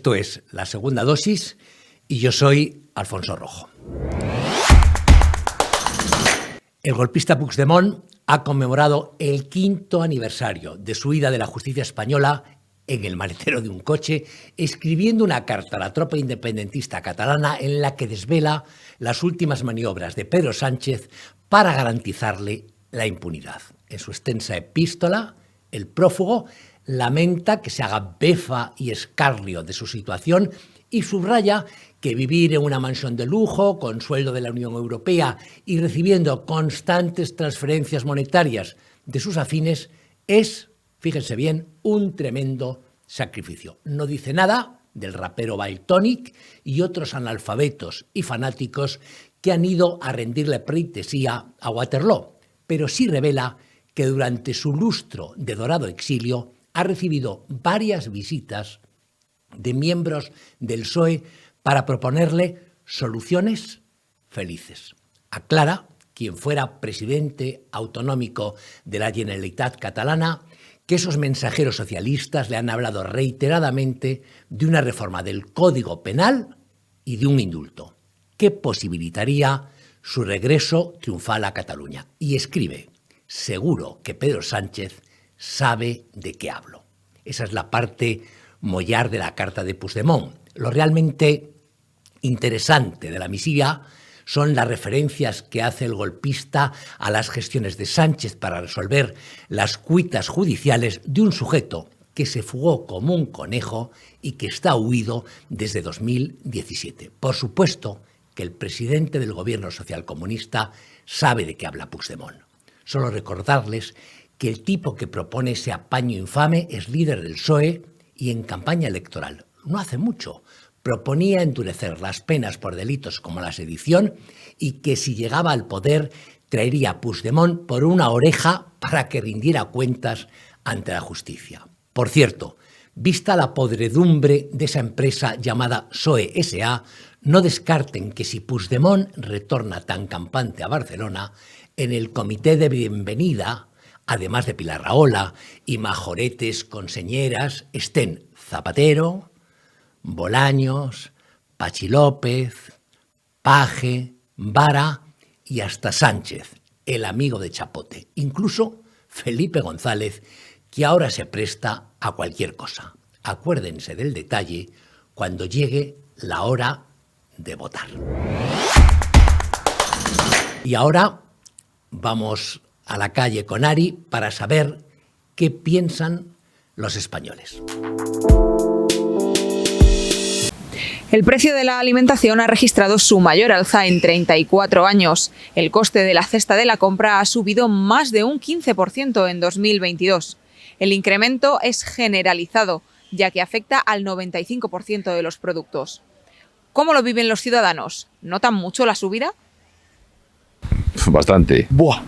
Esto es La Segunda Dosis y yo soy Alfonso Rojo. El golpista Puigdemont ha conmemorado el 5º aniversario de su huida de la justicia española en el maletero de un coche, escribiendo una carta a la tropa independentista catalana en la que desvela las últimas maniobras de Pedro Sánchez para garantizarle la impunidad. En su extensa epístola, el prófugo lamenta que se haga befa y escarnio de su situación y subraya que vivir en una mansión de lujo, con sueldo de la Unión Europea y recibiendo constantes transferencias monetarias de sus afines es, fíjense bien, un tremendo sacrificio. No dice nada del rapero Valtònyc y otros analfabetos y fanáticos que han ido a rendirle pleitesía a Waterloo, pero sí revela que durante su lustro de dorado exilio ha recibido varias visitas de miembros del PSOE para proponerle soluciones felices. Aclara, quien fuera presidente autonómico de la Generalitat catalana, que esos mensajeros socialistas le han hablado reiteradamente de una reforma del Código Penal y de un indulto, que posibilitaría su regreso triunfal a Cataluña. Y escribe: seguro que Pedro Sánchez sabe de qué hablo. Esa es la parte mollar de la carta de Puigdemont. Lo realmente interesante de la misiva son las referencias que hace el golpista a las gestiones de Sánchez para resolver las cuitas judiciales de un sujeto que se fugó como un conejo y que está huido desde 2017. Por supuesto que el presidente del gobierno socialcomunista sabe de qué habla Puigdemont. Solo recordarles que el tipo que propone ese apaño infame es líder del PSOE y en campaña electoral, no hace mucho, proponía endurecer las penas por delitos como la sedición y que si llegaba al poder traería a Puigdemont por una oreja para que rindiera cuentas ante la justicia. Por cierto, vista la podredumbre de esa empresa llamada PSOE S.A., no descarten que si Puigdemont retorna tan campante a Barcelona, en el comité de bienvenida, además de Pilar Rahola y majoretes con señeras, estén Zapatero, Bolaños, Pachi López, Paje, Vara y hasta Sánchez, el amigo de Chapote, incluso Felipe González, que ahora se presta a cualquier cosa. Acuérdense del detalle cuando llegue la hora de votar. Y ahora vamos a la calle con Ari para saber qué piensan los españoles. El precio de la alimentación ha registrado su mayor alza en 34 años. El coste de la cesta de la compra ha subido más de un 15% en 2022. El incremento es generalizado, ya que afecta al 95% de los productos. ¿Cómo lo viven los ciudadanos? ¿Notan mucho la subida? Bastante. Buah.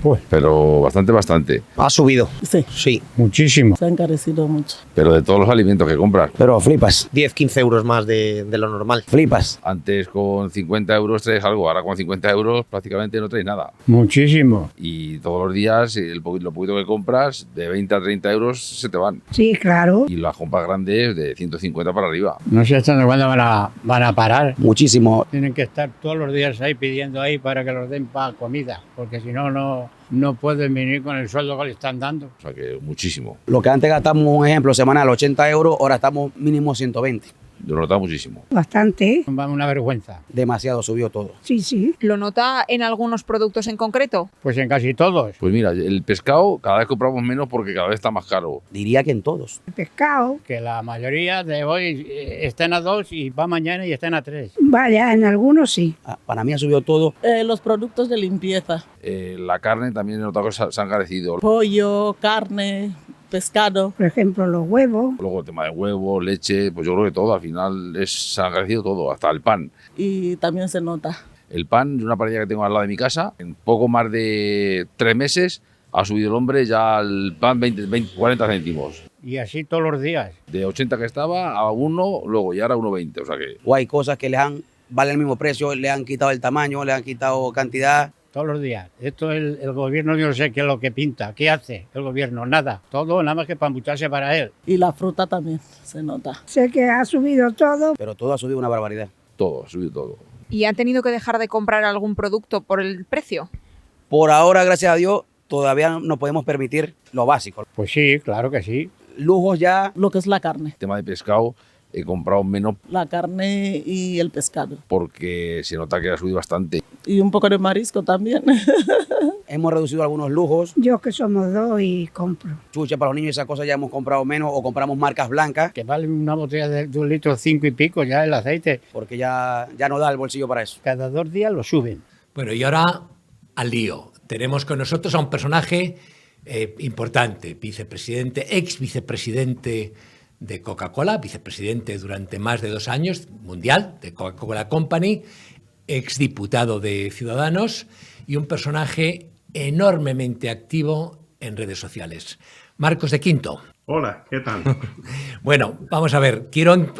Pues. Pero bastante. Ha subido. Sí. Muchísimo. Se ha encarecido mucho. Pero de todos los alimentos que compras. Pero flipas. 10-15 euros más de lo normal. Flipas. Antes con 50 euros traes algo, ahora con 50 euros prácticamente no traes nada. Muchísimo. Y todos los días lo poquito que compras, de 20 a 30 euros se te van. Sí, claro. Y las compras grandes de 150 para arriba. No sé hasta cuándo van a parar. Muchísimo. Tienen que estar todos los días ahí pidiendo ahí para que los den para comida, porque si no pueden venir con el sueldo que le están dando. O sea que muchísimo. Lo que antes gastamos, un ejemplo, semanal 80 euros, ahora estamos mínimo 120. Yo lo notaba muchísimo. Bastante. Una vergüenza. Demasiado subió todo. Sí. ¿Lo nota en algunos productos en concreto? Pues en casi todos. Pues mira, el pescado cada vez compramos menos porque cada vez está más caro. Diría que en todos. El pescado. Que la mayoría de hoy estén a 2 y va mañana y estén a 3. Vaya, en algunos sí. Para mí ha subido todo. Los productos de limpieza. La carne también he notado que se ha encarecido. Pollo, carne, pescado. Por ejemplo, los huevos. Luego el tema de huevos, leche, pues yo creo que todo, al final se ha encarecido todo, hasta el pan. Y también se nota. El pan, de una parrilla que tengo al lado de mi casa, en poco más de 3 meses ha subido el hombre ya el pan 40 céntimos. Y así todos los días. De 80 que estaba a 1, luego ya era 1,20, o sea que... O hay cosas que vale el mismo precio, le han quitado el tamaño, le han quitado cantidad todos los días. Esto el gobierno, yo no sé qué es lo que pinta, qué hace el gobierno, nada. Todo nada más que para mucharse para él. Y la fruta también se nota. Sé que ha subido todo. Pero todo ha subido una barbaridad. Todo, ha subido todo. ¿Y han tenido que dejar de comprar algún producto por el precio? Por ahora, gracias a Dios, todavía nos podemos permitir lo básico. Pues sí, claro que sí. Lujos ya, Lo que es la carne. Tema de pescado, he comprado menos La carne y el pescado. porque se nota que ha subido bastante. Y un poco de marisco también. hemos reducido algunos lujos. Yo que somos dos y compro. Chucha para los niños, esas cosas ya hemos comprado menos o compramos marcas blancas Que vale una botella de 1 litro 5 y pico ya el aceite. porque ya no da el bolsillo para eso. Cada 2 días lo suben. Bueno, y ahora al lío. Tenemos con nosotros a un personaje importante, vicepresidente, ex vicepresidente de Coca-Cola, vicepresidente durante más de 2 años, mundial, de Coca-Cola Company, exdiputado de Ciudadanos y un personaje enormemente activo en redes sociales. Marcos de Quinto. Hola, ¿qué tal? Bueno, vamos a ver,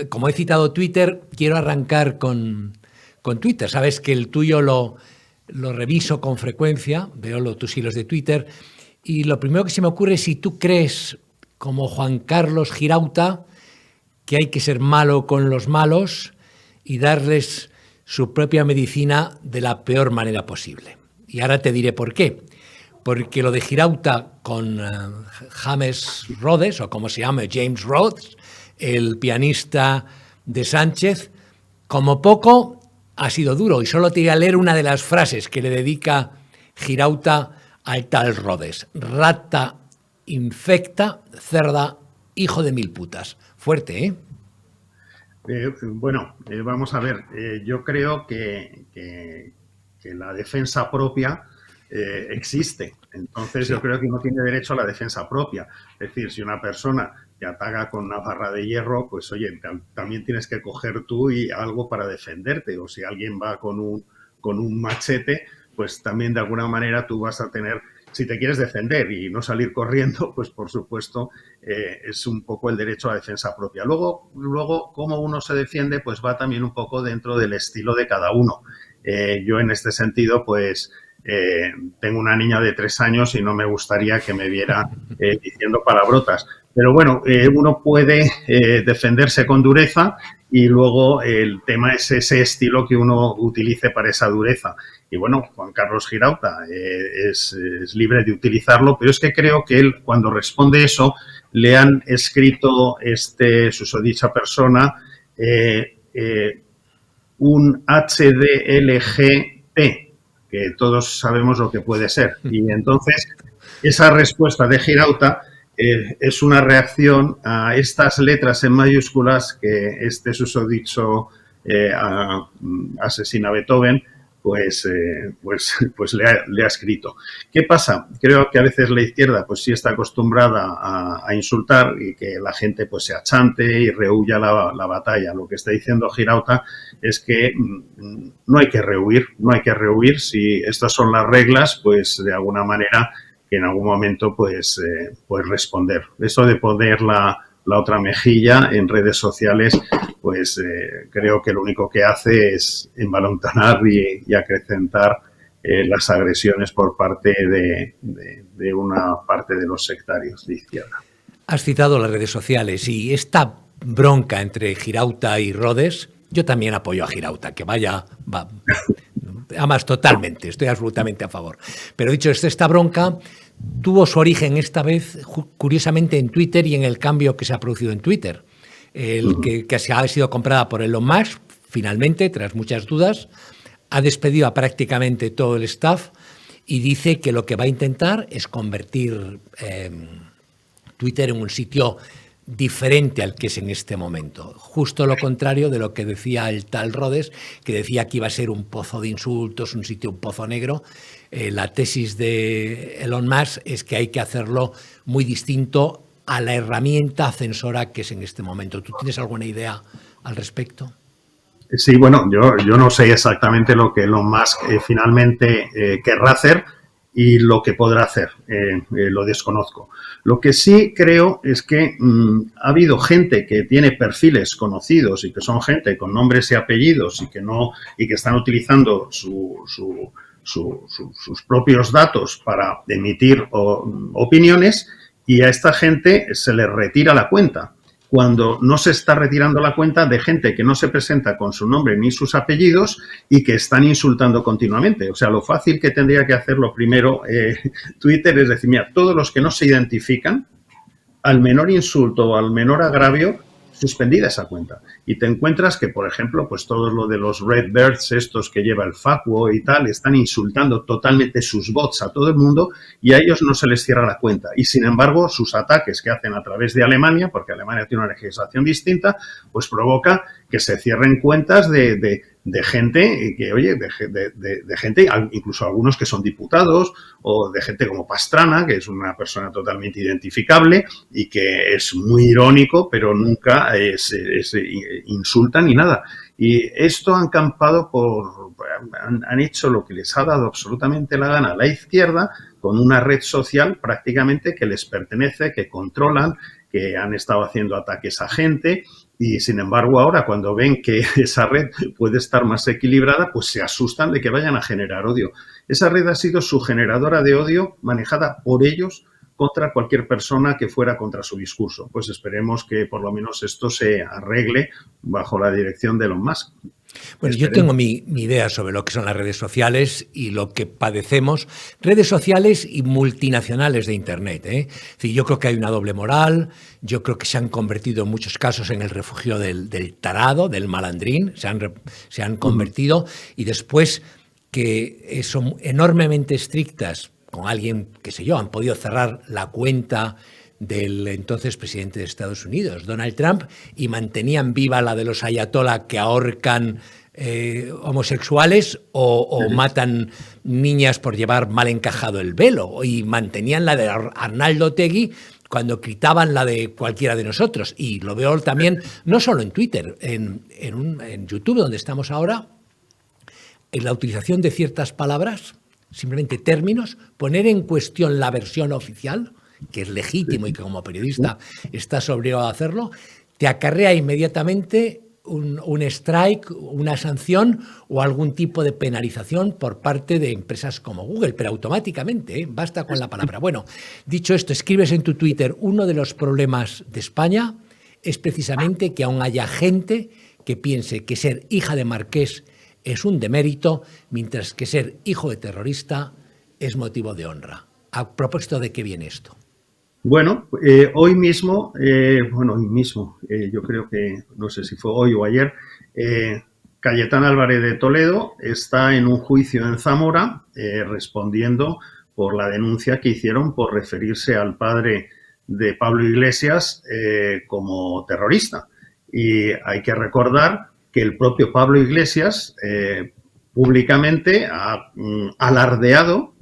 como he citado Twitter, quiero arrancar con Twitter. Sabes que el tuyo lo reviso con frecuencia, veo tus hilos de Twitter, y lo primero que se me ocurre es si tú crees, como Juan Carlos Girauta, que hay que ser malo con los malos y darles su propia medicina de la peor manera posible. Y ahora te diré por qué. Porque lo de Girauta con James Rhodes, o como se llama, James Rhodes, el pianista de Sánchez, como poco ha sido duro. Y solo te voy a leer una de las frases que le dedica Girauta al tal Rhodes. Rata infecta, cerda, hijo de 1000 putas. Fuerte, ¿eh? Vamos a ver. Yo creo que la defensa propia existe. Entonces Sí. yo creo que uno tiene derecho a la defensa propia. Es decir, si una persona te ataca con una barra de hierro, pues oye, también tienes que coger tú y algo para defenderte. O si alguien va con un machete, pues también de alguna manera tú vas a tener, si te quieres defender y no salir corriendo, pues por supuesto es un poco el derecho a la defensa propia. Luego, cómo uno se defiende, pues va también un poco dentro del estilo de cada uno. Yo en este sentido, pues tengo una niña de 3 años y no me gustaría que me viera diciendo palabrotas. Pero bueno, uno puede defenderse con dureza y luego el tema es ese estilo que uno utilice para esa dureza. Y bueno, Juan Carlos Girauta es libre de utilizarlo, pero es que creo que él, cuando responde eso, le han escrito susodicha persona un HDLGP, que todos sabemos lo que puede ser. Y entonces, esa respuesta de Girauta es una reacción a estas letras en mayúsculas que este susodicho asesina a Beethoven, pues le ha escrito. ¿Qué pasa? Creo que a veces la izquierda pues sí está acostumbrada a insultar y que la gente pues se achante y rehuya la batalla. Lo que está diciendo Girauta es que no hay que rehuir. Si estas son las reglas, pues de alguna manera que en algún momento pues responder. Eso de poner la otra mejilla en redes sociales, pues creo que lo único que hace es envalentonar y acrecentar las agresiones por parte de una parte de los sectarios de izquierda. Has citado las redes sociales y esta bronca entre Girauta y Rhodes, yo también apoyo a Girauta, que va. Además, totalmente, estoy absolutamente a favor. Pero dicho esto, esta bronca tuvo su origen esta vez, curiosamente, en Twitter y en el cambio que se ha producido en Twitter. Que se ha sido comprada por Elon Musk, finalmente, tras muchas dudas, ha despedido a prácticamente todo el staff y dice que lo que va a intentar es convertir Twitter en un sitio diferente al que es en este momento. Justo lo contrario de lo que decía el tal Rhodes, que decía que iba a ser un pozo de insultos, un pozo negro. La tesis de Elon Musk es que hay que hacerlo muy distinto a la herramienta censora que es en este momento. ¿Tú tienes alguna idea al respecto? Sí, bueno, yo no sé exactamente lo que Elon Musk finalmente querrá hacer y lo que podrá hacer, lo desconozco. Lo que sí creo es que ha habido gente que tiene perfiles conocidos y que son gente con nombres y apellidos y que están utilizando su sus propios datos para emitir opiniones, y a esta gente se les retira la cuenta, cuando no se está retirando la cuenta de gente que no se presenta con su nombre ni sus apellidos y que están insultando continuamente. O sea, lo fácil que tendría que hacerlo primero Twitter es decir, mira, todos los que no se identifican, al menor insulto o al menor agravio, suspendida esa cuenta. Y te encuentras que, por ejemplo, pues todo lo de los Redbirds, estos que lleva el Facua y tal, están insultando totalmente sus bots a todo el mundo y a ellos no se les cierra la cuenta. Y, sin embargo, sus ataques que hacen a través de Alemania, porque Alemania tiene una legislación distinta, pues provoca que se cierren cuentas de gente que, oye, de gente, incluso algunos que son diputados, o de gente como Pastrana, que es una persona totalmente identificable y que es muy irónico, pero nunca insulta ni nada. Y esto han campado han hecho lo que les ha dado absolutamente la gana a la izquierda, con una red social prácticamente que les pertenece, que controlan, que han estado haciendo ataques a gente. Y, sin embargo, ahora cuando ven que esa red puede estar más equilibrada, pues se asustan de que vayan a generar odio. Esa red ha sido su generadora de odio, manejada por ellos contra cualquier persona que fuera contra su discurso. Pues esperemos que por lo menos esto se arregle bajo la dirección de Elon Musk. Bueno, yo tengo mi idea sobre lo que son las redes sociales y lo que padecemos. Redes sociales y multinacionales de Internet, ¿eh? Es decir, yo creo que hay una doble moral, yo creo que se han convertido en muchos casos en el refugio del tarado, del malandrín, se han convertido, y después que son enormemente estrictas con alguien, qué sé yo, han podido cerrar la cuenta del entonces presidente de Estados Unidos, Donald Trump, y mantenían viva la de los ayatolá que ahorcan homosexuales o matan niñas por llevar mal encajado el velo, y mantenían la de Arnaldo Otegi cuando quitaban la de cualquiera de nosotros. Y lo veo también, no solo en Twitter, en YouTube, donde estamos ahora, en la utilización de ciertas palabras, simplemente términos, poner en cuestión la versión oficial, que es legítimo y que como periodista estás obligado a hacerlo, te acarrea inmediatamente un strike, una sanción o algún tipo de penalización por parte de empresas como Google, pero automáticamente, ¿eh? Basta con la palabra. Bueno, dicho esto, escribes en tu Twitter, uno de los problemas de España es precisamente que aún haya gente que piense que ser hija de marqués es un demérito, mientras que ser hijo de terrorista es motivo de honra. ¿A propósito de qué viene esto? Bueno, hoy mismo, yo creo que, no sé si fue hoy o ayer, Cayetana Álvarez de Toledo está en un juicio en Zamora respondiendo por la denuncia que hicieron por referirse al padre de Pablo Iglesias como terrorista. Y hay que recordar que el propio Pablo Iglesias públicamente ha alardeado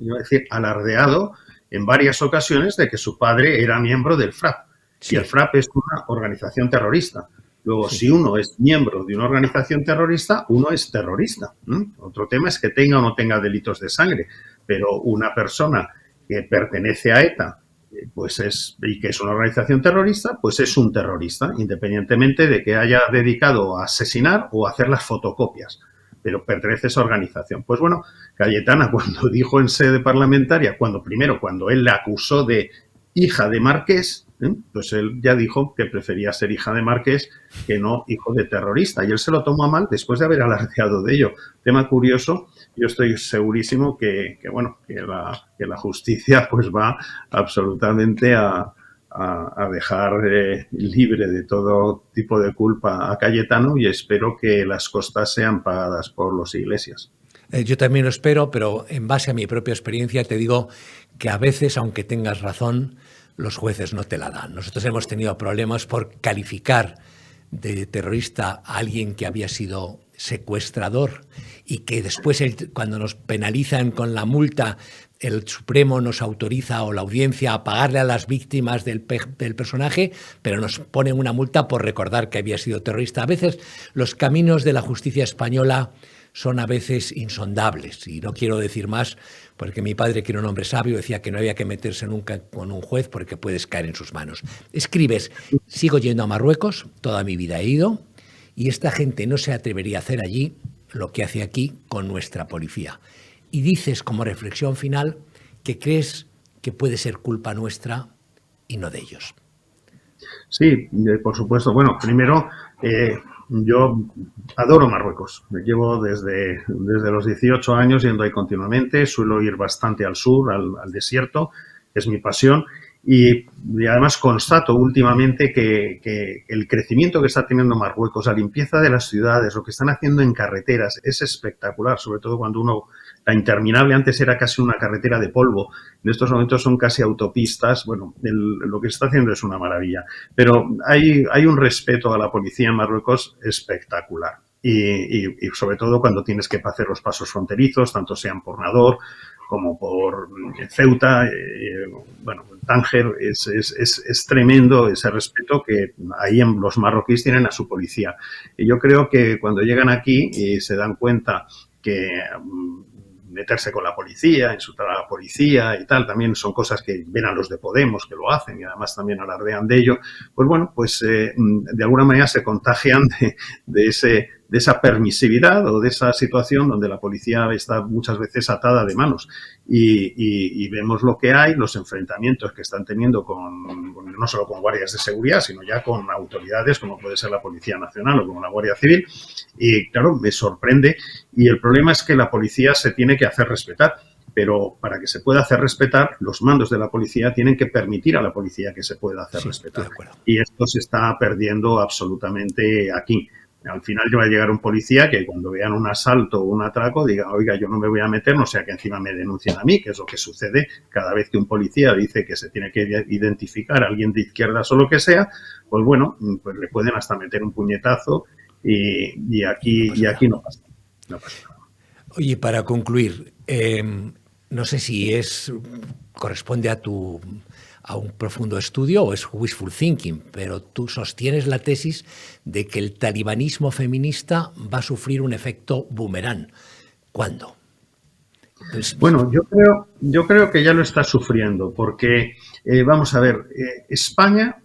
en varias ocasiones de que su padre era miembro del FRAP. Sí. Y el FRAP es una organización terrorista. Luego, sí, si uno es miembro de una organización terrorista, uno es terrorista. Otro tema es que tenga o no tenga delitos de sangre. Pero una persona que pertenece a ETA y que es una organización terrorista, pues es un terrorista, independientemente de que haya dedicado a asesinar o a hacer las fotocopias. Pero pertenece a esa organización. Pues bueno, Cayetana, cuando dijo en sede parlamentaria, cuando él le acusó de hija de marqués, pues él ya dijo que prefería ser hija de marqués que no hijo de terrorista. Y él se lo tomó a mal después de haber alardeado de ello. Tema curioso, yo estoy segurísimo que la justicia pues va absolutamente a dejar libre de todo tipo de culpa a Cayetano, y espero que las costas sean pagadas por los Iglesias. Yo también lo espero, pero en base a mi propia experiencia te digo que a veces, aunque tengas razón, los jueces no te la dan. Nosotros hemos tenido problemas por calificar de terrorista a alguien que había sido secuestrador y que después, cuando nos penalizan con la multa, el Supremo nos autoriza, o la audiencia, a pagarle a las víctimas del personaje, pero nos ponen una multa por recordar que había sido terrorista. A veces los caminos de la justicia española son a veces insondables, y no quiero decir más porque mi padre, que era un hombre sabio, decía que no había que meterse nunca con un juez porque puedes caer en sus manos. Escribes: sigo yendo a Marruecos, toda mi vida he ido, y esta gente no se atrevería a hacer allí lo que hace aquí con nuestra policía. y dices como reflexión final que crees que puede ser culpa nuestra y no de ellos. Sí, por supuesto. Bueno, primero, yo adoro Marruecos. Me llevo desde los 18 años yendo ahí continuamente. Suelo ir bastante al sur, al desierto, es mi pasión. Y además constato últimamente que el crecimiento que está teniendo Marruecos, la limpieza de las ciudades, lo que están haciendo en carreteras, es espectacular, sobre todo cuando la interminable antes era casi una carretera de polvo, en estos momentos son casi autopistas. Bueno, lo que se está haciendo es una maravilla, pero hay un respeto a la policía en Marruecos espectacular. Y sobre todo cuando tienes que hacer los pasos fronterizos, tanto sean por Nador como por Ceuta, bueno, Tánger, es tremendo ese respeto que ahí los marroquíes tienen a su policía. Y yo creo que cuando llegan aquí y se dan cuenta que meterse con la policía, insultar a la policía y tal, también son cosas que ven a los de Podemos que lo hacen y además también alardean de ello, pues bueno, pues de alguna manera se contagian de esa permisividad o de esa situación donde la policía está muchas veces atada de manos y vemos lo que hay, los enfrentamientos que están teniendo no solo con guardias de seguridad, sino ya con autoridades como puede ser la Policía Nacional o como la Guardia Civil. Y claro, me sorprende, y el problema es que la policía se tiene que hacer respetar, pero para que se pueda hacer respetar, los mandos de la policía tienen que permitir a la policía que se pueda hacer respetar. Y esto se está perdiendo absolutamente aquí. Al final va a llegar un policía que cuando vean un asalto o un atraco diga, oiga, yo no me voy a meter, no sea que encima me denuncien a mí, que es lo que sucede cada vez que un policía dice que se tiene que identificar a alguien de izquierdas o lo que sea, pues bueno, pues le pueden hasta meter un puñetazo y aquí no pasa nada. Oye, para concluir, no sé si corresponde a un profundo estudio o es wishful thinking, pero tú sostienes la tesis de que el talibanismo feminista va a sufrir un efecto boomerang. ¿Cuándo? Bueno, yo creo que ya lo está sufriendo, porque vamos a ver, España,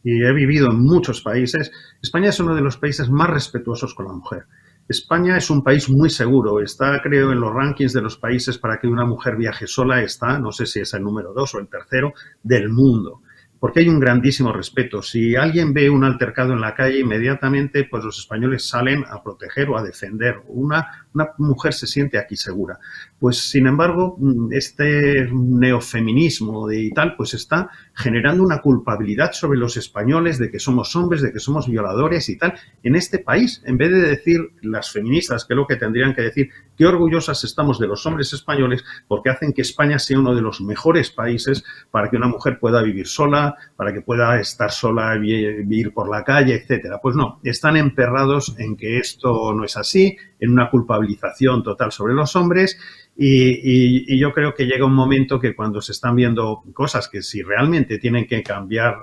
y he vivido en muchos países, España es uno de los países más respetuosos con la mujer. España es un país muy seguro, está, creo, en los rankings de los países para que una mujer viaje sola, está, no sé si es el número 2 o el tercero del mundo, porque hay un grandísimo respeto. Si alguien ve un altercado en la calle, inmediatamente pues los españoles salen a proteger o a defender. Una mujer se siente aquí segura. Pues, sin embargo, este neofeminismo y tal, pues está generando una culpabilidad sobre los españoles de que somos hombres, de que somos violadores y tal, en este país. En vez de decir las feministas, que es lo que tendrían que decir, qué orgullosas estamos de los hombres españoles porque hacen que España sea uno de los mejores países para que una mujer pueda vivir sola, para que pueda estar sola, ir por la calle, etcétera. Pues no, están emperrados en que esto no es así, en una culpabilización total sobre los hombres. Y yo creo que llega un momento que cuando se están viendo cosas que si realmente tienen que cambiar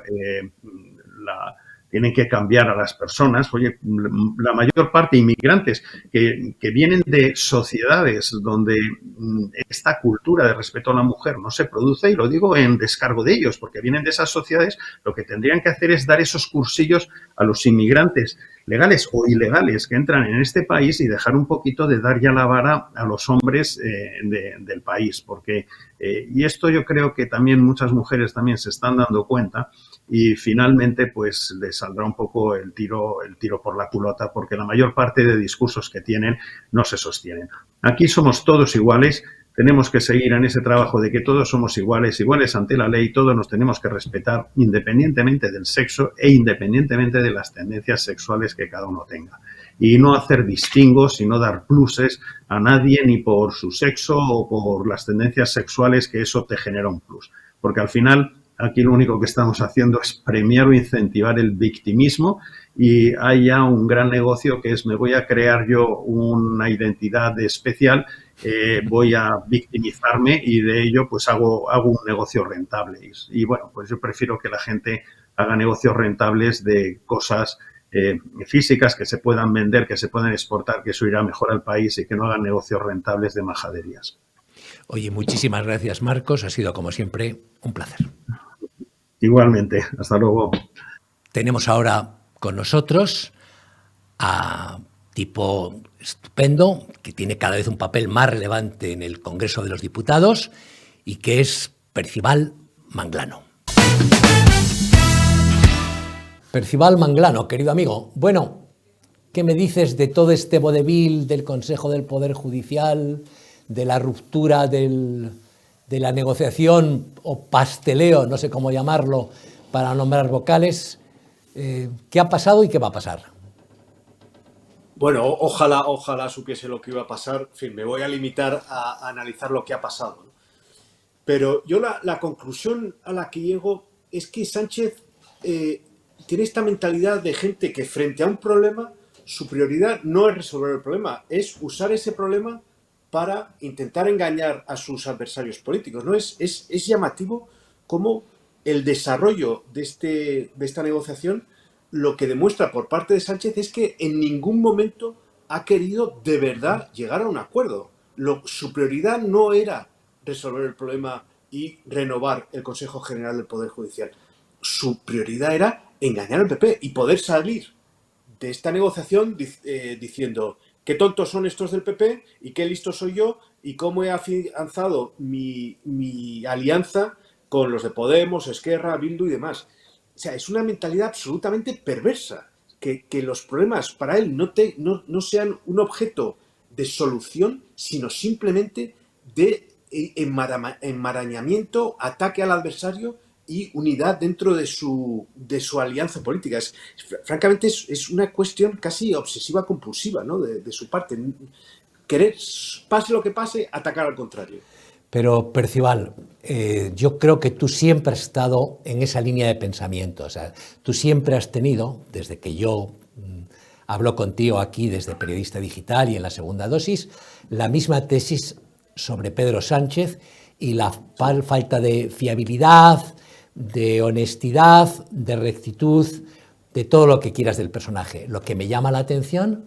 tienen que cambiar a las personas. Oye, la mayor parte de inmigrantes que vienen de sociedades donde esta cultura de respeto a la mujer no se produce, y lo digo en descargo de ellos, porque vienen de esas sociedades, lo que tendrían que hacer es dar esos cursillos a los inmigrantes legales o ilegales que entran en este país y dejar un poquito de dar ya la vara a los hombres del país, porque y esto yo creo que también muchas mujeres también se están dando cuenta y finalmente pues les saldrá un poco el tiro por la culata, porque la mayor parte de discursos que tienen no se sostienen. Aquí somos todos iguales. Tenemos que seguir en ese trabajo de que todos somos iguales ante la ley, todos nos tenemos que respetar independientemente del sexo e independientemente de las tendencias sexuales que cada uno tenga. Y no hacer distingos y no dar pluses a nadie ni por su sexo o por las tendencias sexuales, que eso te genera un plus. Porque al final aquí lo único que estamos haciendo es premiar o incentivar el victimismo, y hay ya un gran negocio que es: me voy a crear yo una identidad especial, voy a victimizarme y de ello pues hago un negocio rentable. Y bueno, pues yo prefiero que la gente haga negocios rentables de cosas físicas que se puedan vender, que se puedan exportar, que eso irá mejor al país, y que no hagan negocios rentables de majaderías. Oye, muchísimas gracias, Marcos. Ha sido, como siempre, un placer. Igualmente. Hasta luego. Tenemos ahora con nosotros a tipo estupendo, que tiene cada vez un papel más relevante en el Congreso de los Diputados y que es Percival Manglano. Percival Manglano, querido amigo, bueno, ¿qué me dices de todo este vodevil del Consejo del Poder Judicial, de la ruptura de la negociación o pasteleo, no sé cómo llamarlo, para nombrar vocales? ¿Qué ha pasado y qué va a pasar? Bueno, ojalá supiese lo que iba a pasar. En fin, me voy a limitar a analizar lo que ha pasado, ¿no? Pero yo la conclusión a la que llego es que Sánchez tiene esta mentalidad de gente que frente a un problema, su prioridad no es resolver el problema, es usar ese problema para intentar engañar a sus adversarios políticos, ¿no? Es llamativo cómo el desarrollo de esta negociación lo que demuestra por parte de Sánchez es que en ningún momento ha querido de verdad llegar a un acuerdo. Su prioridad no era resolver el problema y renovar el Consejo General del Poder Judicial. Su prioridad era engañar al PP y poder salir de esta negociación diciendo qué tontos son estos del PP y qué listo soy yo y cómo he afianzado mi alianza con los de Podemos, Esquerra, Bildu y demás. O sea, es una mentalidad absolutamente perversa, que los problemas para él no sean un objeto de solución, sino simplemente de enmarañamiento, ataque al adversario y unidad dentro de su alianza política. Francamente, es una cuestión casi obsesiva-compulsiva, ¿no? de su parte. Querer, pase lo que pase, atacar al contrario. Pero, Percival, yo creo que tú siempre has estado en esa línea de pensamiento. O sea, tú siempre has tenido, desde que yo hablo contigo aquí desde Periodista Digital y en la segunda dosis, la misma tesis sobre Pedro Sánchez y la falta de fiabilidad, de honestidad, de rectitud, de todo lo que quieras del personaje. Lo que me llama la atención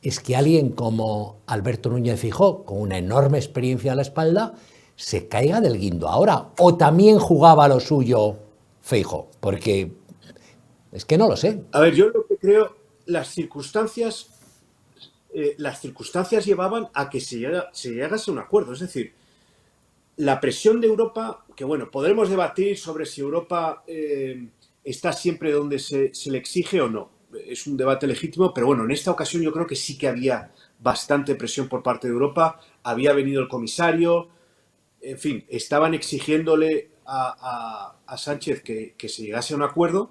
es que alguien como Alberto Núñez Feijóo, con una enorme experiencia a la espalda, se caiga del guindo ahora, o también jugaba lo suyo Feijóo, porque es que no lo sé. A ver, yo lo que creo, las circunstancias llevaban a que se llegase a un acuerdo, es decir, la presión de Europa, que bueno, podremos debatir sobre si Europa está siempre donde se le exige o no, es un debate legítimo, pero bueno, en esta ocasión yo creo que sí que había bastante presión por parte de Europa, había venido el comisario. En fin, estaban exigiéndole a Sánchez que se llegase a un acuerdo,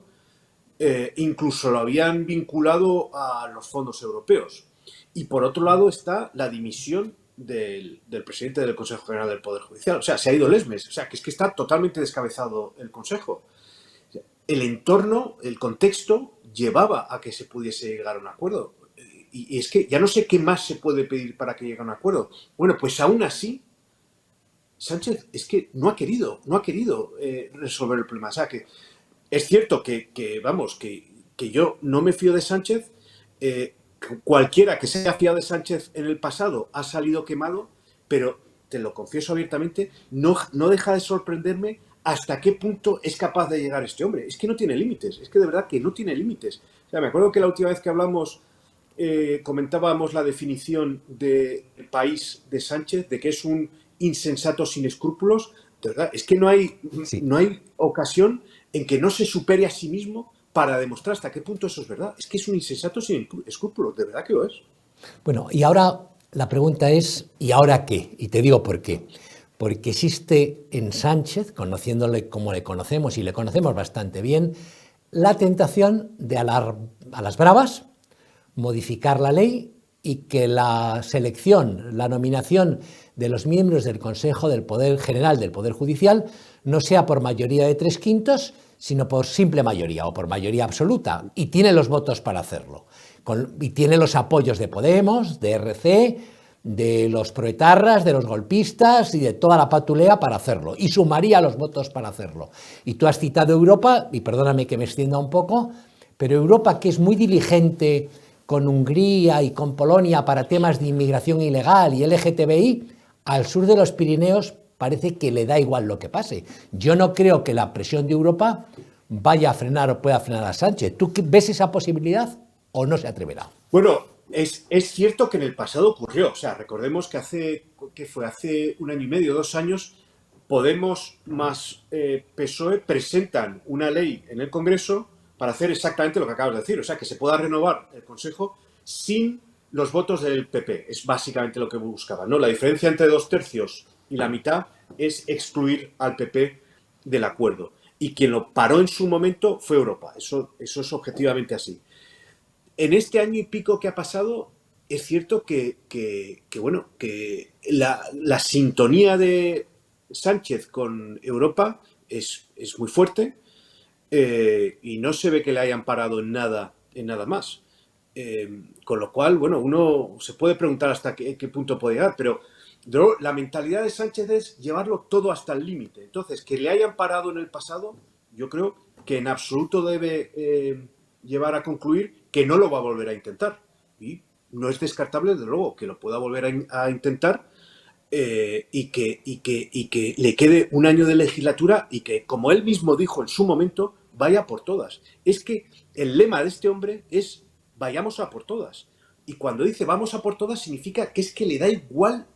incluso lo habían vinculado a los fondos europeos. Y por otro lado está la dimisión del presidente del Consejo General del Poder Judicial. O sea, se ha ido Lesmes. O sea, que es que está totalmente descabezado el Consejo. El entorno, el contexto, llevaba a que se pudiese llegar a un acuerdo. Y es que ya no sé qué más se puede pedir para que llegue a un acuerdo. Bueno, pues aún así, Sánchez es que no ha querido resolver el problema. O sea, que es cierto que yo no me fío de Sánchez. Cualquiera que se haya fiado de Sánchez en el pasado ha salido quemado, pero te lo confieso abiertamente, no deja de sorprenderme hasta qué punto es capaz de llegar este hombre. Es que no tiene límites, es que de verdad que no tiene límites. O sea, me acuerdo que la última vez que hablamos comentábamos la definición de país de Sánchez, de que es un insensato sin escrúpulos. De verdad, es que no hay ocasión en que no se supere a sí mismo para demostrar hasta qué punto eso es verdad. Es que es un insensato sin escrúpulos, de verdad que lo es. Bueno, y ahora la pregunta es, ¿y ahora qué? Y te digo por qué. Porque existe en Sánchez, conociéndole como le conocemos, y le conocemos bastante bien, la tentación de a las bravas modificar la ley y que la selección, la nominación de los miembros del Consejo del Poder General del Poder Judicial no sea por mayoría de 3/5, sino por simple mayoría o por mayoría absoluta, y tiene los votos para hacerlo. Y tiene los apoyos de Podemos, de RC, de los proetarras, de los golpistas y de toda la patulea para hacerlo, y sumaría los votos para hacerlo. Y tú has citado Europa, y perdóname que me extienda un poco, pero Europa, que es muy diligente con Hungría y con Polonia para temas de inmigración ilegal y LGTBI, al sur de los Pirineos parece que le da igual lo que pase. Yo no creo que la presión de Europa vaya a frenar o pueda frenar a Sánchez. ¿Tú ves esa posibilidad o no se atreverá? Bueno, Es cierto que en el pasado ocurrió. O sea, recordemos que hace 1 año y medio, 2 años, Podemos más PSOE presentan una ley en el Congreso para hacer exactamente lo que acabas de decir. O sea, que se pueda renovar el Consejo sin los votos del PP. Es básicamente lo que buscaba, ¿no? La diferencia entre 2/3 y la mitad es excluir al PP del acuerdo. Y quien lo paró en su momento fue Europa. Eso es objetivamente así. En este año y pico que ha pasado, es cierto que la sintonía de Sánchez con Europa es muy fuerte y no se ve que le hayan parado en nada más. Con lo cual, bueno, uno se puede preguntar hasta qué punto puede llegar, pero la mentalidad de Sánchez es llevarlo todo hasta el límite. Entonces, que le hayan parado en el pasado, yo creo que en absoluto debe llevar a concluir que no lo va a volver a intentar. Y no es descartable, desde luego, que lo pueda volver a intentar y que le quede un año de legislatura y que, como él mismo dijo en su momento, vaya por todas. Es que el lema de este hombre es vayamos a por todas. Y cuando dice vamos a por todas significa que es que le da igual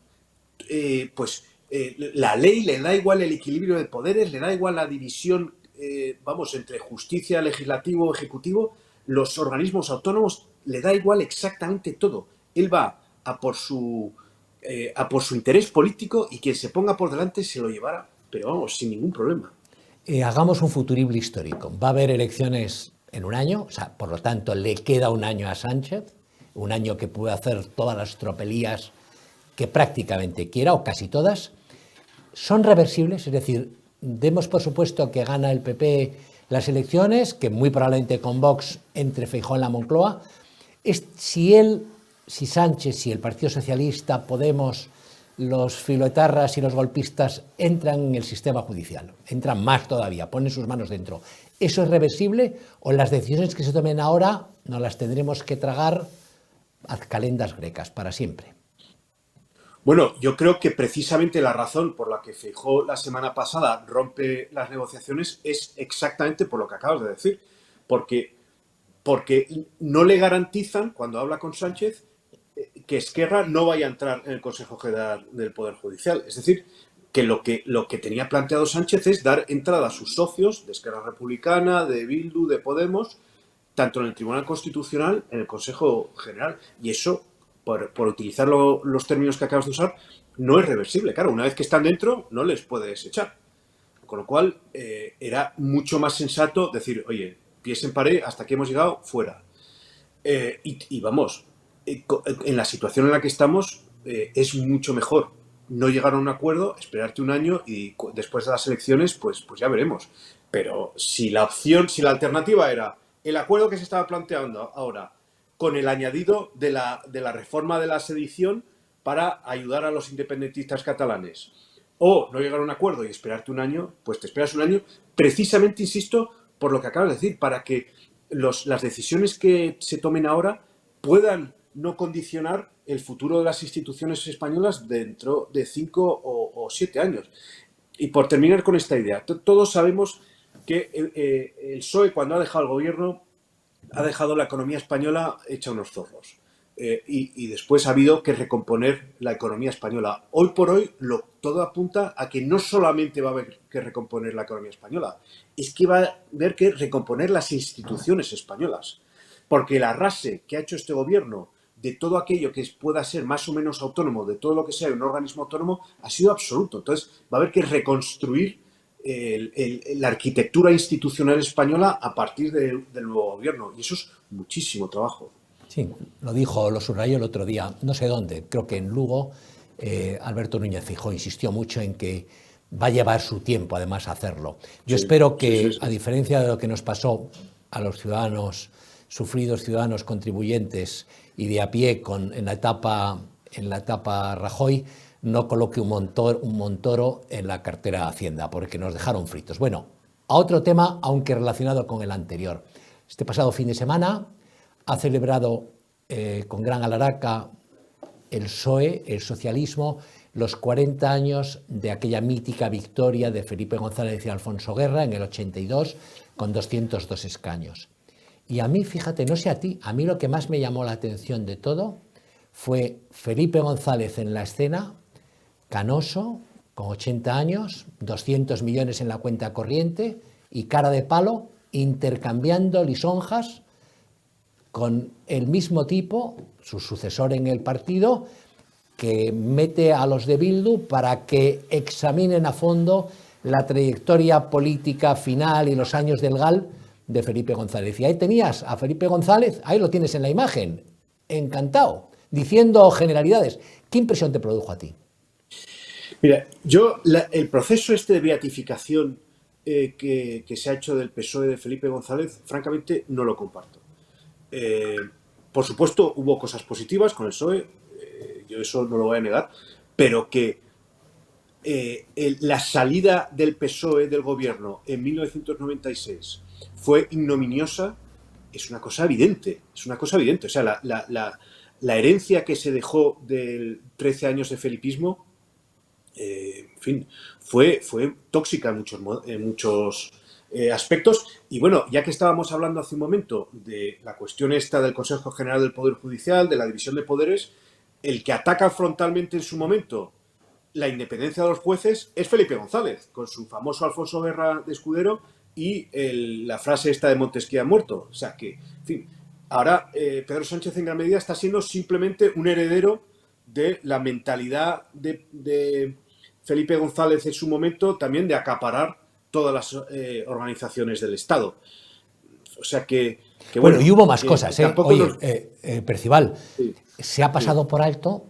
la ley, le da igual el equilibrio de poderes, le da igual la división entre justicia, legislativo, ejecutivo, los organismos autónomos, le da igual exactamente todo. Él va a por su interés político y quien se ponga por delante se lo llevará, pero vamos, sin ningún problema. Hagamos un futurible histórico. Va a haber elecciones en un año, o sea, por lo tanto, le queda un año a Sánchez, un año que puede hacer todas las tropelías que prácticamente quiera, o casi todas. Son reversibles, es decir, demos por supuesto que gana el PP las elecciones, que muy probablemente con Vox entre Feijóo en la Moncloa. Si Sánchez, si el Partido Socialista, Podemos, los filoetarras y los golpistas entran en el sistema judicial, entran más todavía, ponen sus manos dentro, ¿eso es reversible o las decisiones que se tomen ahora nos las tendremos que tragar a calendas grecas para siempre? Bueno, yo creo que precisamente la razón por la que Feijóo la semana pasada rompe las negociaciones es exactamente por lo que acabas de decir, porque no le garantizan, cuando habla con Sánchez, que Esquerra no vaya a entrar en el Consejo General del Poder Judicial. Es decir, que lo que tenía planteado Sánchez es dar entrada a sus socios de Esquerra Republicana, de Bildu, de Podemos, tanto en el Tribunal Constitucional, en el Consejo General. Y eso, por utilizar los términos que acabas de usar, no es reversible. Claro, una vez que están dentro, no les puedes echar. Con lo cual, era mucho más sensato decir, oye, pies en pared, hasta aquí hemos llegado, fuera. Y vamos, en la situación en la que estamos, es mucho mejor no llegar a un acuerdo, esperarte un año y después de las elecciones, pues ya veremos. Pero si la alternativa era el acuerdo que se estaba planteando ahora, con el añadido de la reforma de la sedición para ayudar a los independentistas catalanes, o no llegar a un acuerdo y esperarte un año, pues te esperas un año, precisamente, insisto, por lo que acabas de decir, para que las decisiones que se tomen ahora puedan no condicionar el futuro de las instituciones españolas dentro de 5 o 7 años. Y por terminar con esta idea, todos sabemos que el PSOE, cuando ha dejado el gobierno, ha dejado la economía española hecha unos zorros. Y después ha habido que recomponer la economía española. Hoy por hoy, todo apunta a que no solamente va a haber que recomponer la economía española, es que va a haber que recomponer las instituciones españolas. Porque el arrase que ha hecho este gobierno de todo aquello que pueda ser más o menos autónomo, de todo lo que sea un organismo autónomo, ha sido absoluto. Entonces, va a haber que reconstruir la arquitectura institucional española a partir del nuevo gobierno. Y eso es muchísimo trabajo. Sí, lo subrayó el otro día, no sé dónde, creo que en Lugo, Alberto Núñez Feijóo insistió mucho en que va a llevar su tiempo, además, a hacerlo. Yo espero que, a diferencia de lo que nos pasó a los ciudadanos sufridos, ciudadanos contribuyentes y de a pie en la etapa Rajoy, no coloque un Montoro en la cartera de Hacienda, porque nos dejaron fritos. Bueno, a otro tema, aunque relacionado con el anterior. Este pasado fin de semana ha celebrado con gran alaraca el PSOE, el socialismo, los 40 años de aquella mítica victoria de Felipe González y Alfonso Guerra en el 82, con 202 escaños. Y a mí, fíjate, no sé a ti, a mí lo que más me llamó la atención de todo fue Felipe González en la escena, canoso, con 80 años, 200 millones en la cuenta corriente y cara de palo, intercambiando lisonjas con el mismo tipo, su sucesor en el partido, que mete a los de Bildu para que examinen a fondo la trayectoria política final y los años del GAL de Felipe González. Y ahí tenías a Felipe González, ahí lo tienes en la imagen, encantado, diciendo generalidades. ¿Qué impresión te produjo a ti? Mira, el proceso de beatificación que se ha hecho del PSOE de Felipe González, francamente, no lo comparto. Por supuesto, hubo cosas positivas con el PSOE, yo eso no lo voy a negar, pero que la salida del PSOE del gobierno en 1996 fue ignominiosa, es una cosa evidente, O sea, la herencia que se dejó de 13 años de felipismo, en fin, fue tóxica en muchos aspectos. Y bueno, ya que estábamos hablando hace un momento de la cuestión esta del Consejo General del Poder Judicial, de la división de poderes, el que ataca frontalmente en su momento la independencia de los jueces es Felipe González, con su famoso Alfonso Guerra de Escudero y la frase esta de Montesquieu muerto. O sea que, en fin, ahora Pedro Sánchez en gran medida está siendo simplemente un heredero de la mentalidad de Felipe González en su momento, también de acaparar todas las organizaciones del Estado. O sea que bueno, y hubo más cosas, ¿eh? Oye, nos... Percival, sí, se ha pasado por alto,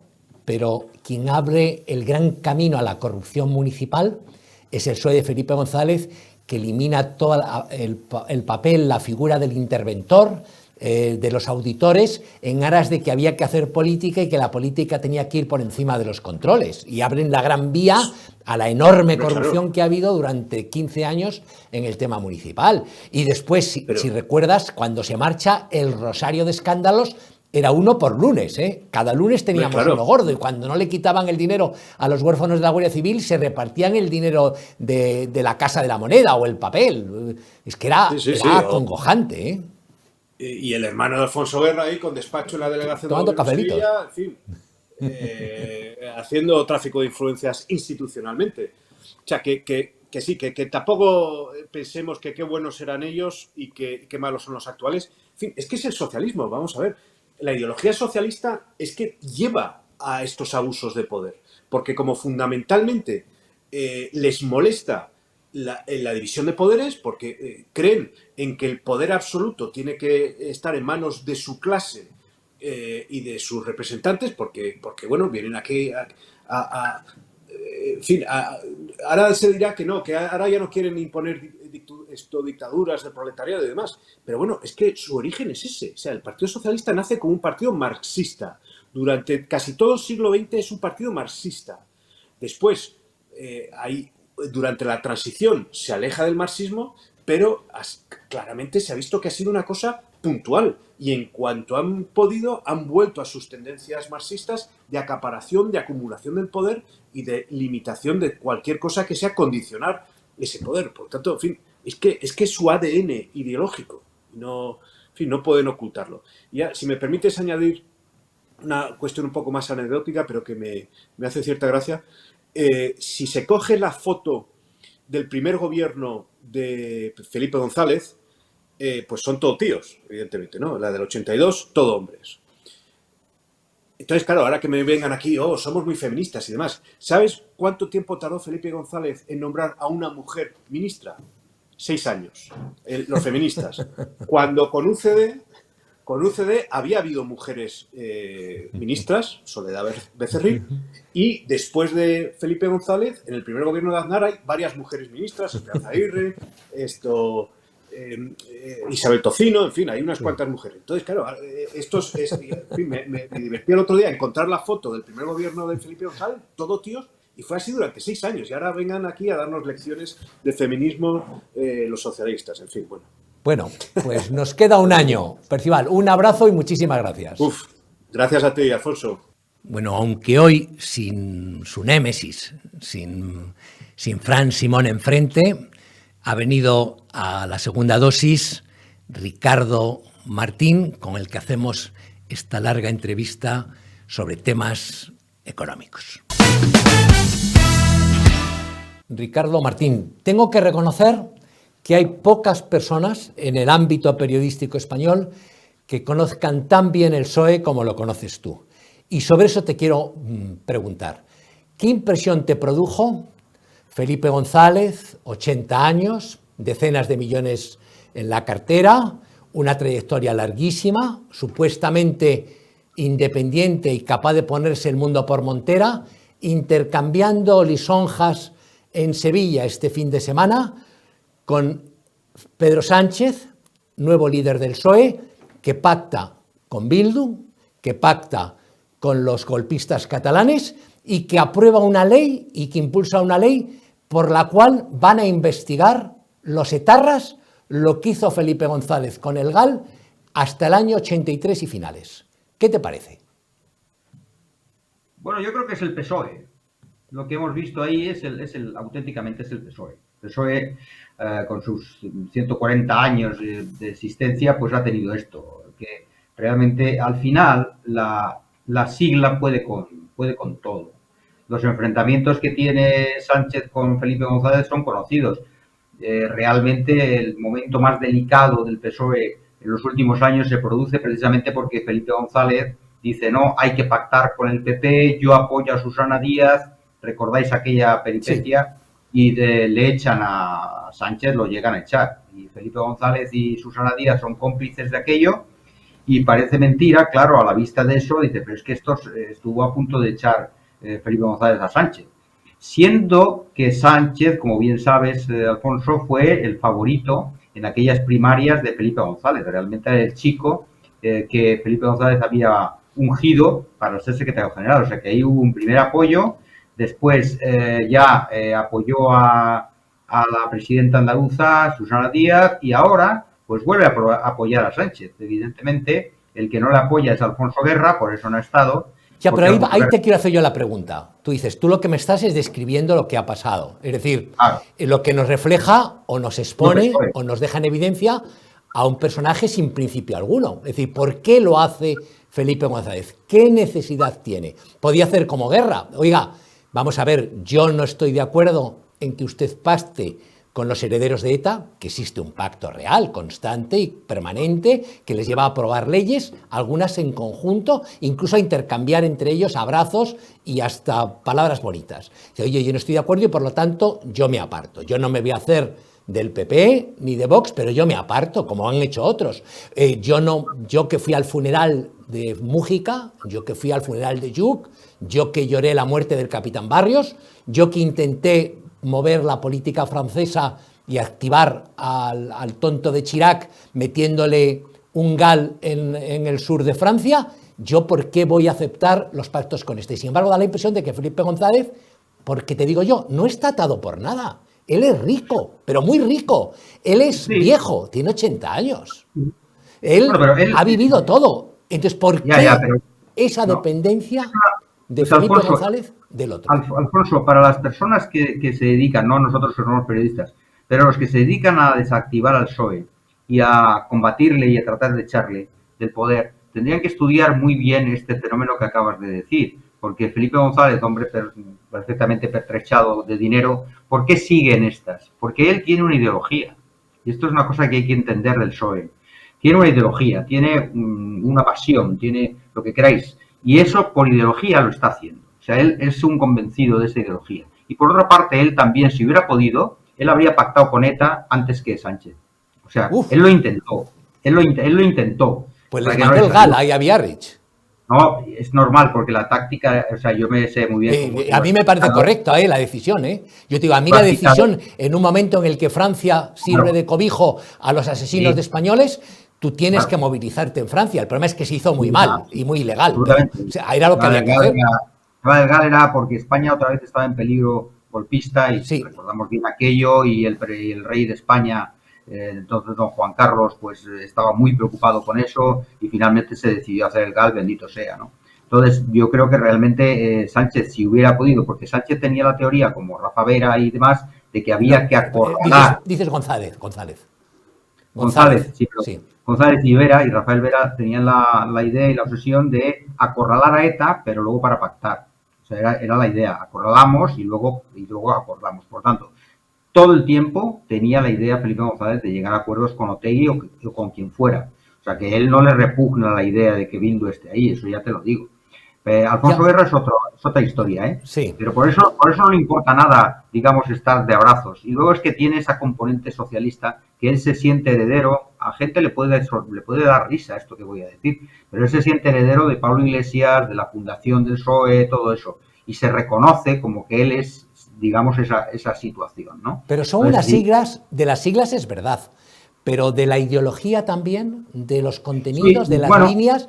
pero quien abre el gran camino a la corrupción municipal es el PSOE de Felipe González, que elimina todo el papel, la figura del interventor, de los auditores, en aras de que había que hacer política y que la política tenía que ir por encima de los controles. Y abren la gran vía a la enorme corrupción que ha habido durante 15 años en el tema municipal. Y después, si recuerdas, cuando se marcha, el rosario de escándalos era uno por lunes, ¿eh? Cada lunes teníamos uno gordo, y cuando no le quitaban el dinero a los huérfanos de la Guardia Civil, se repartían el dinero de la Casa de la Moneda o el papel. Es que era acongojante, ¿eh? Y el hermano de Alfonso Guerra ahí con despacho en la delegación tomando de Sevilla, en fin, haciendo tráfico de influencias institucionalmente. O sea, que sí, que tampoco pensemos que qué buenos eran ellos y qué malos son los actuales. En fin, es que es el socialismo, vamos a ver. La ideología socialista es que lleva a estos abusos de poder, porque como fundamentalmente les molesta la división de poderes, porque creen en que el poder absoluto tiene que estar en manos de su clase y de sus representantes, porque bueno, vienen aquí en fin, ahora se dirá que no, que ahora ya no quieren imponer dictaduras del proletariado y demás, pero bueno, es que su origen es ese. O sea, el Partido Socialista nace como un partido marxista. Durante casi todo el siglo XX es un partido marxista. Después, durante la transición se aleja del marxismo, pero claramente se ha visto que ha sido una cosa puntual, y en cuanto han podido han vuelto a sus tendencias marxistas de acaparación, de acumulación del poder y de limitación de cualquier cosa que sea condicionar ese poder. Por tanto, en fin, es que es su ADN ideológico, no, en fin, no pueden ocultarlo. Ya, si me permites añadir una cuestión un poco más anecdótica, pero que me hace cierta gracia. Si se coge la foto del primer gobierno de Felipe González, pues son todo tíos, evidentemente, ¿no? La del 82, todo hombres. Entonces, claro, ahora que me vengan aquí, somos muy feministas y demás. ¿Sabes cuánto tiempo tardó Felipe González en nombrar a una mujer ministra? 6 años, los feministas. Cuando con UCD había habido mujeres ministras, Soledad Becerril, y después de Felipe González, en el primer gobierno de Aznar hay varias mujeres ministras, Esperanza Aguirre, Isabel Tocino, en fin, hay unas cuantas mujeres. Entonces, claro, en fin, me divertí el otro día encontrar la foto del primer gobierno de Felipe González, todo tíos, y fue así durante 6 años. Y ahora vengan aquí a darnos lecciones de feminismo los socialistas, en fin, bueno. Bueno, pues nos queda un año. Percival, un abrazo y muchísimas gracias. Gracias a ti, Alfonso. Bueno, aunque hoy sin su némesis, sin Fran Simón enfrente, ha venido a la segunda dosis Ricardo Martín, con el que hacemos esta larga entrevista sobre temas económicos. Ricardo Martín, tengo que reconocer que hay pocas personas en el ámbito periodístico español que conozcan tan bien el PSOE como lo conoces tú. Y sobre eso te quiero preguntar, ¿qué impresión te produjo Felipe González, 80 años, decenas de millones en la cartera, una trayectoria larguísima, supuestamente independiente y capaz de ponerse el mundo por montera, intercambiando lisonjas en Sevilla este fin de semana con Pedro Sánchez, nuevo líder del PSOE, que pacta con Bildu, que pacta con los golpistas catalanes y que aprueba una ley y que impulsa una ley por la cual van a investigar los etarras lo que hizo Felipe González con el GAL hasta el año 83 y finales. ¿Qué te parece? Bueno, yo creo que es el PSOE. Lo que hemos visto ahí auténticamente es el PSOE. El PSOE, con sus 140 años de existencia, pues ha tenido esto, que realmente al final la sigla puede con todo. Los enfrentamientos que tiene Sánchez con Felipe González son conocidos. Realmente el momento más delicado del PSOE en los últimos años se produce precisamente porque Felipe González dice: no, hay que pactar con el PP, yo apoyo a Susana Díaz, recordáis aquella peripecia, sí. Y le echan a Sánchez, lo llegan a echar. Y Felipe González y Susana Díaz son cómplices de aquello, y parece mentira, claro, a la vista de eso, dice, pero es que esto estuvo a punto de echar Felipe González a Sánchez. Siendo que Sánchez, como bien sabes, Alfonso, fue el favorito en aquellas primarias de Felipe González. Realmente era el chico que Felipe González había ungido para ser secretario general. O sea que ahí hubo un primer apoyo. Después apoyó a la presidenta andaluza, Susana Díaz, y ahora pues vuelve a apoyar a Sánchez. Evidentemente, el que no le apoya es Alfonso Guerra, por eso no ha estado. Ya, pero ahí te quiero hacer yo la pregunta. Tú dices, tú lo que me estás es describiendo lo que ha pasado. Es decir, claro, lo que nos refleja o nos expone o nos deja en evidencia a un personaje sin principio alguno. Es decir, ¿por qué lo hace Felipe González? ¿Qué necesidad tiene? Podía hacer como Guerra. Oiga, vamos a ver, yo no estoy de acuerdo en que usted pacte con los herederos de ETA, que existe un pacto real, constante y permanente, que les lleva a aprobar leyes, algunas en conjunto, incluso a intercambiar entre ellos abrazos y hasta palabras bonitas. Oye, yo no estoy de acuerdo y por lo tanto yo me aparto. Yo no me voy a hacer del PP ni de Vox, pero yo me aparto, como han hecho otros. Yo que fui al funeral de Mújica, yo que fui al funeral de Lluc, yo que lloré la muerte del capitán Barrios, yo que intenté mover la política francesa y activar al tonto de Chirac metiéndole un GAL en el sur de Francia, ¿yo por qué voy a aceptar los pactos con este? Sin embargo, da la impresión de que Felipe González, porque te digo yo, no está atado por nada. Él es rico, pero muy rico. Él es viejo, tiene 80 años. Él ha vivido todo. Entonces, ¿por qué esa dependencia de Felipe González del otro? Alfonso, para las personas que se dedican, no nosotros que somos periodistas, pero los que se dedican a desactivar al PSOE y a combatirle y a tratar de echarle del poder, tendrían que estudiar muy bien este fenómeno que acabas de decir. Porque Felipe González, hombre perfectamente pertrechado de dinero, ¿por qué sigue en estas? Porque él tiene una ideología. Y esto es una cosa que hay que entender del PSOE. Tiene una ideología, tiene una pasión, tiene lo que queráis. Y eso por ideología lo está haciendo. O sea, él es un convencido de esa ideología. Y por otra parte, él también, si hubiera podido, él habría pactado con ETA antes que Sánchez. O sea, él lo intentó. Él lo intentó. Pues les mandó el GAL ahí a Biarritz. No, es normal, porque la táctica, o sea, yo me sé muy bien. A mí me parece correcta la decisión, Yo te digo, a mí la decisión, en un momento en el que Francia sirve de cobijo a los asesinos de españoles, tú tienes que movilizarte en Francia. El problema es que se hizo muy mal y muy ilegal. O sea, era lo que había que hacer. El GAL era porque España otra vez estaba en peligro golpista y recordamos bien aquello, y el rey de España, entonces don Juan Carlos, pues estaba muy preocupado con eso y finalmente se decidió hacer el GAL, bendito sea, ¿no? Entonces yo creo que realmente Sánchez, si hubiera podido, porque Sánchez tenía la teoría, como Rafa Vera y demás, de que había que acorralar. Dices González. González, sí, pero sí. González y Vera y Rafael Vera tenían la idea y la obsesión de acorralar a ETA, pero luego para pactar. O sea, era la idea, acorralamos y luego acordamos. Por tanto, todo el tiempo tenía la idea Felipe González de llegar a acuerdos con Otegi o con quien fuera. O sea, que él no le repugna la idea de que Bildu esté ahí, eso ya te lo digo. Alfonso Guerra es otra historia, ¿eh? Sí. Pero por eso no le importa nada, digamos, estar de abrazos. Y luego es que tiene esa componente socialista que él se siente heredero. A gente le puede dar risa esto que voy a decir, pero él se siente heredero de Pablo Iglesias, de la fundación del PSOE, todo eso. Y se reconoce como que él es, digamos, esa situación, ¿no? Pero son unas siglas, de las siglas es verdad, pero de la ideología también, de los contenidos, de las líneas,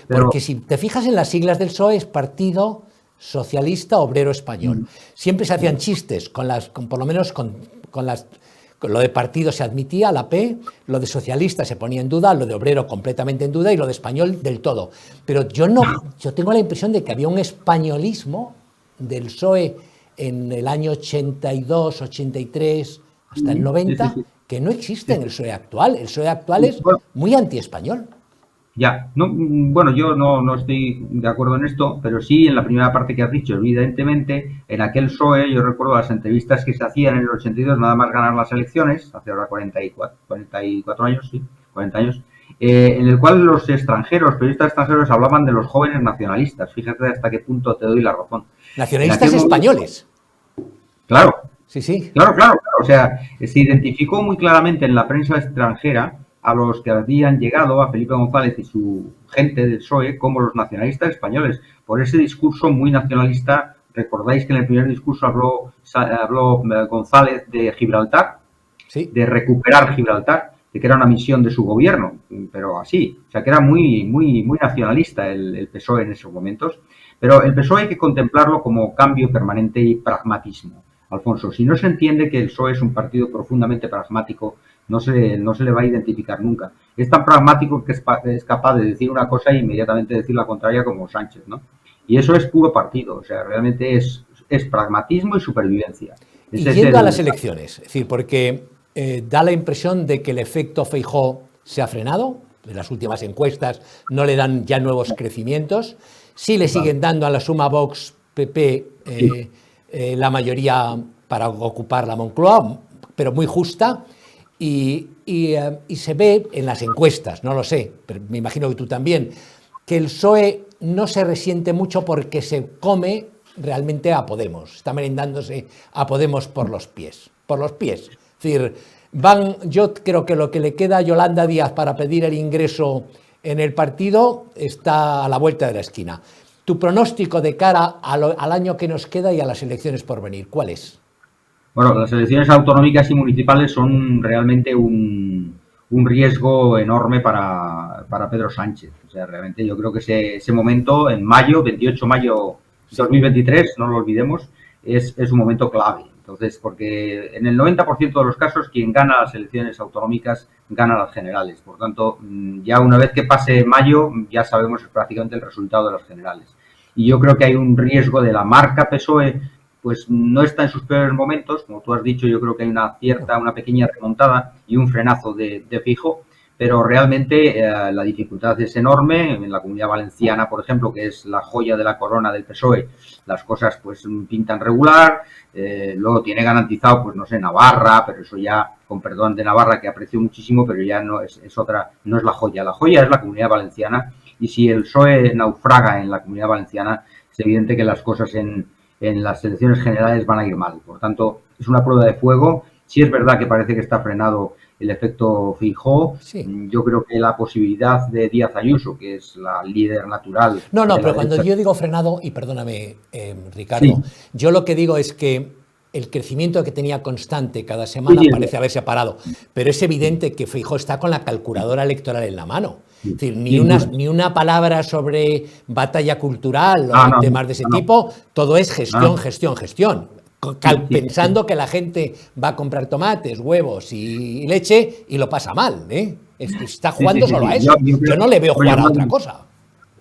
porque si te fijas en las siglas del PSOE es Partido Socialista Obrero Español. Siempre se hacían chistes, por lo menos con lo de partido se admitía, la P, lo de socialista se ponía en duda, lo de obrero completamente en duda y lo de español del todo. Pero yo tengo la impresión de que había un españolismo del PSOE en el año 82, 83, hasta el 90, que no existe en el PSOE actual. El PSOE actual es muy antiespañol. Ya, bueno, yo no estoy de acuerdo en esto, pero sí en la primera parte que has dicho, evidentemente, en aquel PSOE, yo recuerdo las entrevistas que se hacían en el 82, nada más ganar las elecciones, hace ahora 44 años, sí, 40 años, en el cual los periodistas extranjeros hablaban de los jóvenes nacionalistas. Fíjate hasta qué punto te doy la razón. Nacionalistas españoles. Claro. Sí. Claro. O sea, se identificó muy claramente en la prensa extranjera a los que habían llegado, a Felipe González y su gente del PSOE, como los nacionalistas españoles, por ese discurso muy nacionalista. Recordáis que en el primer discurso habló González de Gibraltar, sí, de recuperar Gibraltar, de que era una misión de su gobierno, pero así, o sea, que era muy nacionalista el PSOE en esos momentos. Pero el PSOE hay que contemplarlo como cambio permanente y pragmatismo. Alfonso, si no se entiende que el PSOE es un partido profundamente pragmático, no se le va a identificar nunca. Es tan pragmático que es capaz de decir una cosa e inmediatamente decir la contraria, como Sánchez, ¿no? Y eso es puro partido, o sea, realmente es pragmatismo y supervivencia. Y yendo a las elecciones, es decir, porque da la impresión de que el efecto Feijóo se ha frenado, en las últimas encuestas no le dan ya nuevos crecimientos, sí le siguen dando a la suma Vox, PP, la mayoría para ocupar la Moncloa, pero muy justa, y se ve en las encuestas, no lo sé, pero me imagino que tú también, que el PSOE no se resiente mucho porque se come realmente a Podemos, está merendándose a Podemos por los pies. Es decir, yo creo que lo que le queda a Yolanda Díaz para pedir el ingreso en el partido está a la vuelta de la esquina. Tu pronóstico de cara al año que nos queda y a las elecciones por venir, ¿cuál es? Bueno, las elecciones autonómicas y municipales son realmente un riesgo enorme para Pedro Sánchez. O sea, realmente yo creo que ese momento, en mayo, 28 de mayo de 2023, no lo olvidemos, es un momento clave. Entonces, porque en el 90% de los casos quien gana las elecciones autonómicas gana las generales. Por tanto, ya una vez que pase mayo, ya sabemos prácticamente el resultado de las generales. Y yo creo que hay un riesgo de la marca PSOE, pues no está en sus peores momentos. Como tú has dicho, yo creo que hay una pequeña remontada y un frenazo de Feijóo, pero realmente la dificultad es enorme. En la Comunidad Valenciana, por ejemplo, que es la joya de la corona del PSOE, las cosas pues pintan regular. Luego tiene garantizado, pues no sé, Navarra, pero eso ya, con perdón de Navarra, que aprecio muchísimo, pero ya no es la joya. La joya es la Comunidad Valenciana, y si el PSOE naufraga en la Comunidad Valenciana, es evidente que las cosas en las elecciones generales van a ir mal. Por tanto, es una prueba de fuego. Sí es verdad que parece que está frenado el efecto Feijóo. Sí. Yo creo que la posibilidad de Díaz Ayuso, que es la líder natural... No, pero cuando yo digo frenado, y perdóname, Ricardo, sí, yo lo que digo es que el crecimiento que tenía constante cada semana parece haberse parado, pero es evidente que Feijóo está con la calculadora electoral en la mano. Es decir, ni una palabra sobre batalla cultural o temas de ese tipo, todo es gestión. Pensando que la gente va a comprar tomates, huevos y leche y lo pasa mal, ¿eh? Está jugando solo a eso. Yo no le veo jugar a otra cosa.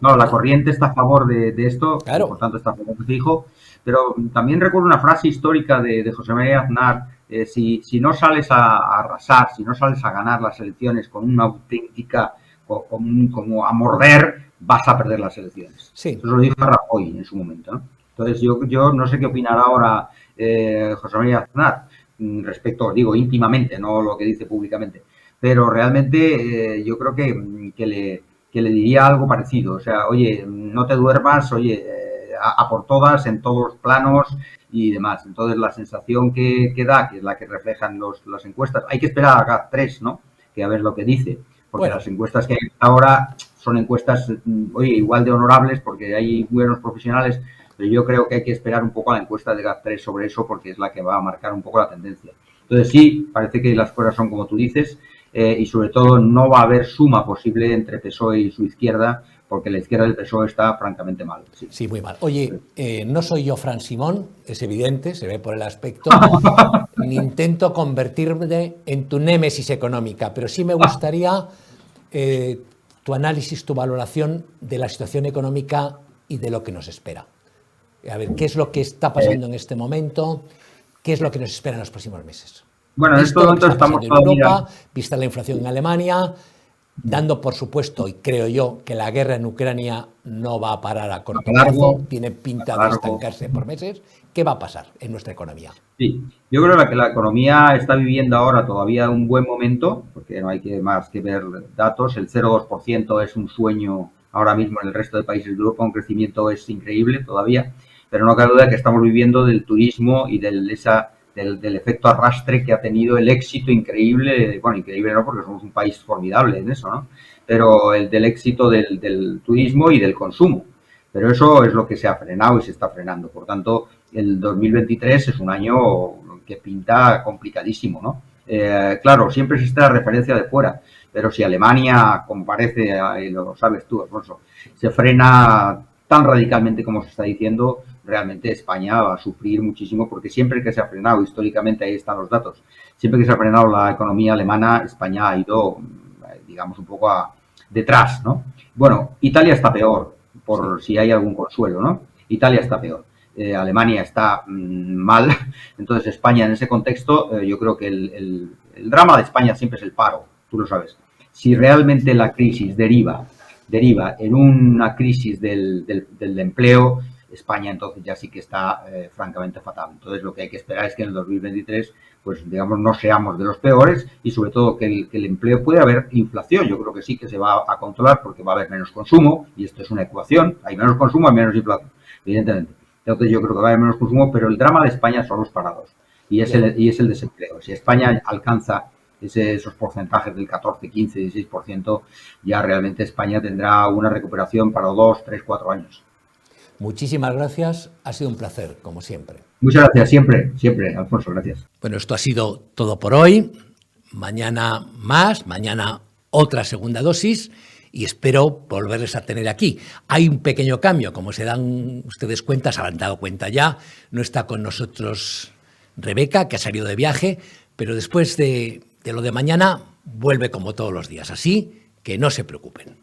No, la corriente está a favor de esto, claro. Por tanto está a favor de Feijóo. Pero también recuerdo una frase histórica de José María Aznar, Si no sales a arrasar, si no sales a ganar las elecciones con una auténtica, como a morder, vas a perder las elecciones. Sí. Eso lo dijo Rajoy en su momento, ¿no? Entonces yo no sé qué opinará ahora José María Aznar respecto, digo íntimamente, no lo que dice públicamente, pero realmente yo creo que le diría algo parecido. O sea, oye, no te duermas, oye, a por todas, en todos los planos y demás. Entonces la sensación que da, que es la que reflejan las encuestas, hay que esperar a GAT3, ¿no? Que a ver lo que dice, porque las encuestas que hay ahora son encuestas, oye, igual de honorables, porque hay buenos profesionales, pero yo creo que hay que esperar un poco a la encuesta de GAT3 sobre eso, porque es la que va a marcar un poco la tendencia. Entonces sí, parece que las cosas son como tú dices, y sobre todo no va a haber suma posible entre PSOE y su izquierda, porque la izquierda del PSOE está francamente mal. Sí, muy mal. Oye, no soy yo Fran Simón, es evidente, se ve por el aspecto, ni intento convertirme en tu némesis económica, pero sí me gustaría tu análisis, tu valoración de la situación económica y de lo que nos espera. A ver, ¿qué es lo que está pasando en este momento? ¿Qué es lo que nos espera en los próximos meses? Bueno, en este momento estamos en Europa, vista la inflación en Alemania, dando por supuesto, y creo yo, que la guerra en Ucrania no va a parar a corto plazo, tiene pinta de estancarse por meses. ¿Qué va a pasar en nuestra economía? Sí, yo creo que la economía está viviendo ahora todavía un buen momento, porque no hay más que ver datos. El 0,2% es un sueño ahora mismo en el resto de países de Europa, un crecimiento es increíble todavía, pero no cabe duda que estamos viviendo del turismo y del efecto arrastre que ha tenido el éxito increíble, bueno, increíble no, porque somos un país formidable en eso, ¿no? Pero del éxito del turismo y del consumo. Pero eso es lo que se ha frenado y se está frenando. Por tanto, el 2023 es un año que pinta complicadísimo, ¿no? Claro, siempre existe la referencia de fuera, pero si Alemania, como parece, y lo sabes tú, Alfonso, se frena tan radicalmente como se está diciendo, realmente España va a sufrir muchísimo, porque siempre que se ha frenado, históricamente ahí están los datos, siempre que se ha frenado la economía alemana, España ha ido, digamos, un poco detrás, ¿no? Bueno, Italia está peor, por si hay algún consuelo, ¿no? Italia está peor. Alemania está mal, entonces España en ese contexto, yo creo que el drama de España siempre es el paro, tú lo sabes. Si realmente la crisis deriva en una crisis del empleo, España entonces ya sí que está francamente fatal. Entonces lo que hay que esperar es que en el 2023, pues digamos, no seamos de los peores y sobre todo que el empleo puede haber inflación. Yo creo que sí que se va a controlar porque va a haber menos consumo y esto es una ecuación. Hay menos consumo, hay menos inflación, evidentemente. Entonces yo creo que va a haber menos consumo, pero el drama de España son los parados y es el desempleo. Si España alcanza esos porcentajes del 14, 15, 16%, ya realmente España tendrá una recuperación para 2, 3, 4 años. Muchísimas gracias, ha sido un placer, como siempre. Muchas gracias, siempre, Alfonso, gracias. Bueno, esto ha sido todo por hoy. Mañana más, mañana otra segunda dosis y espero volverles a tener aquí. Hay un pequeño cambio, como se dan ustedes cuenta, se habrán dado cuenta ya, no está con nosotros Rebeca, que ha salido de viaje, pero después de lo de mañana vuelve como todos los días, así que no se preocupen.